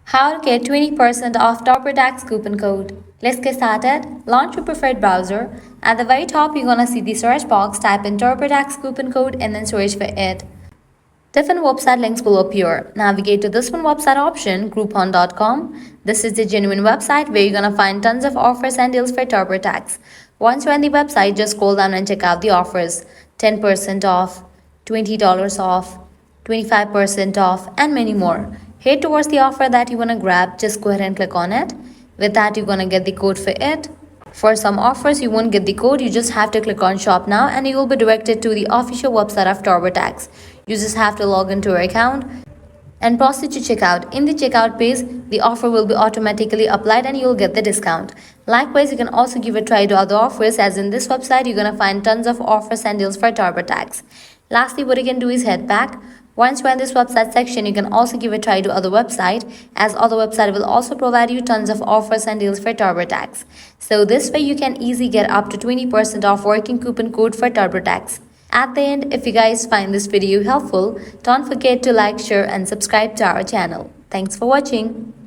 How to get 20% off TurboTax coupon code. Let's get started. Launch your preferred browser. At the very top, you're gonna see the search box. Type in TurboTax coupon code and then search for it. Different website links will appear. Navigate to this one website option, Groupon.com. This is the genuine website where you're gonna find tons of offers and deals for TurboTax. Once you're on the website, just scroll down and check out the offers. 10% off, $20 off, 25% off, and many more. Head towards the offer that you wanna grab, just go ahead and click on it. With that, you're gonna get the code for it. For some offers, you won't get the code, you just have to click on Shop Now and you will be directed to the official website of TurboTax. You just have to log into your account and proceed to checkout. In the checkout page, the offer will be automatically applied and you'll get the discount. Likewise, you can also give a try to other offers, as in this website, you're gonna find tons of offers and deals for TurboTax. Lastly, what you can do is head back. Once you're in this website section, you can also give a try to other website, as other website will also provide you tons of offers and deals for TurboTax. So this way you can easily get up to 20% off working coupon code for TurboTax. At the end, if you guys find this video helpful, don't forget to like, share and subscribe to our channel. Thanks for watching.